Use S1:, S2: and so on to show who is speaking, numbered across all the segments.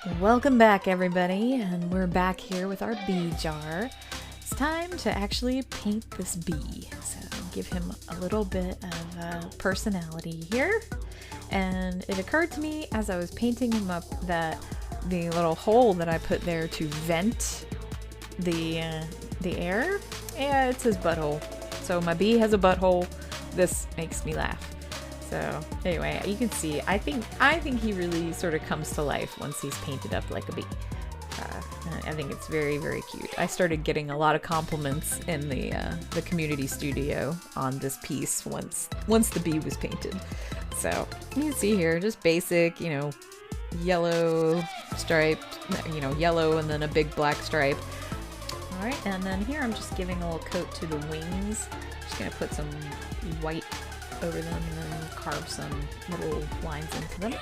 S1: Welcome back, everybody, and we're back here with our bee jar. It's time to actually paint this bee, so give him a little bit of personality here. And it occurred to me as I was painting him up that the little hole that I put there to vent the air, yeah, it's his butthole. So my bee has a butthole. This makes me laugh. So anyway, you can see, I think he really sort of comes to life once he's painted up like a bee. I think it's very, very cute. I started getting a lot of compliments in the community studio on this piece once the bee was painted. So you can see here, just basic, yellow stripe, yellow and then a big black stripe. All right, and then here I'm just giving a little coat to the wings. Just gonna put some white over them and then carve some little lines into them.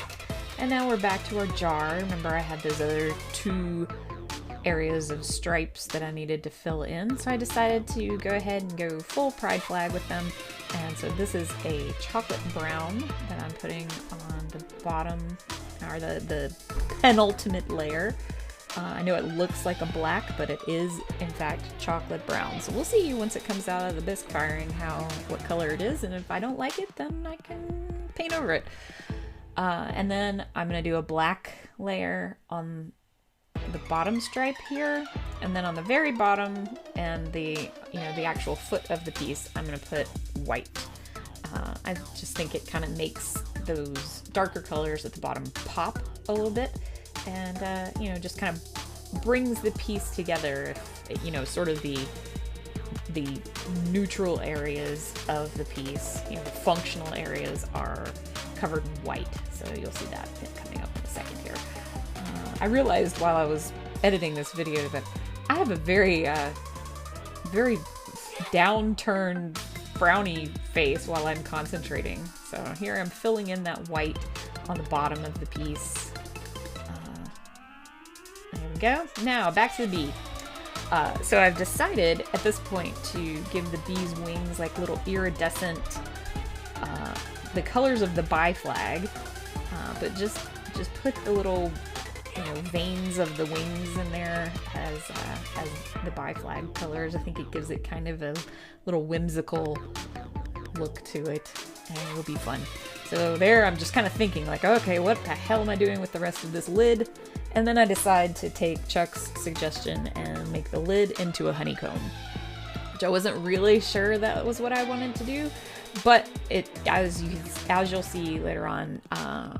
S1: And now we're back to our jar. Remember, I had those other two areas of stripes that I needed to fill in, so I decided to go ahead and go full pride flag with them. And so this is a chocolate brown that I'm putting on the bottom, or the penultimate layer. I know it looks like a black, but it is in fact chocolate brown. So we'll see once it comes out of the bisque firing what color it is, and if I don't like it, then I can paint over it. And then I'm gonna do a black layer on the bottom stripe here, and then on the very bottom and the actual foot of the piece, I'm gonna put white. I just think it kind of makes those darker colors at the bottom pop a little bit. And, just kind of brings the piece together, sort of the neutral areas of the piece, the functional areas are covered in white. So you'll see that coming up in a second here. I realized while I was editing this video that I have a very, very downturned brownie face while I'm concentrating. So here I'm filling in that white on the bottom of the piece. There we go. Now back to the bee. So I've decided at this point to give the bee's wings like little iridescent, the colors of the bi flag, but just put the little veins of the wings in there as the bi flag colors. I think it gives it kind of a little whimsical look to it, and it'll be fun. So there, I'm just kind of thinking like, okay, what the hell am I doing with the rest of this lid? And then I decide to take Chuck's suggestion and make the lid into a honeycomb, which I wasn't really sure that was what I wanted to do, but as you'll see later on,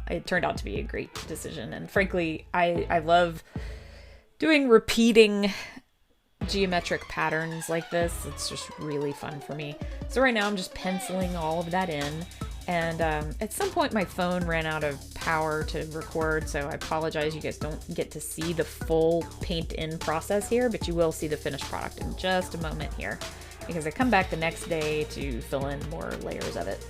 S1: it turned out to be a great decision. And frankly, I love doing repeating geometric patterns like this. It's just really fun for me. So right now I'm just penciling all of that in. And at some point my phone ran out of power to record, so I apologize you guys don't get to see the full paint in process here, but you will see the finished product in just a moment here, because I come back the next day to fill in more layers of it.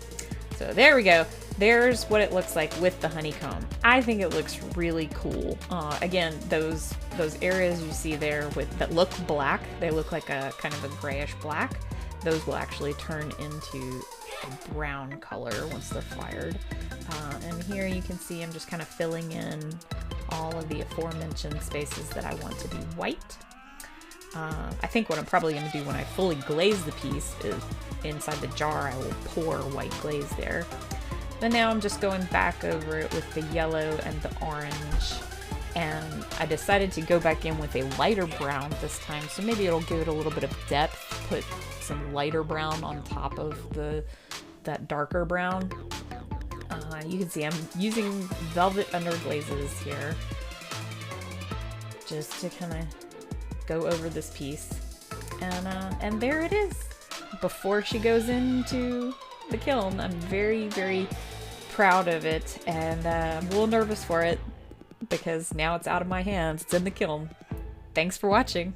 S1: So there we go. There's what it looks like with the honeycomb. I think it looks really cool. Again, those areas you see there that look black, they look like a kind of a grayish black. Those will actually turn into a brown color once they're fired. And here you can see I'm just kind of filling in all of the aforementioned spaces that I want to be white. I think what I'm probably going to do when I fully glaze the piece is inside the jar I will pour white glaze there. But now I'm just going back over it with the yellow and the orange. And I decided to go back in with a lighter brown this time, so maybe it'll give it a little bit of depth, put some lighter brown on top of that darker brown. You can see I'm using velvet underglazes here just to kind of go over this piece. And there it is before she goes into the kiln. I'm very, very proud of it, and I'm a little nervous for it because now it's out of my hands. It's in the kiln. Thanks for watching.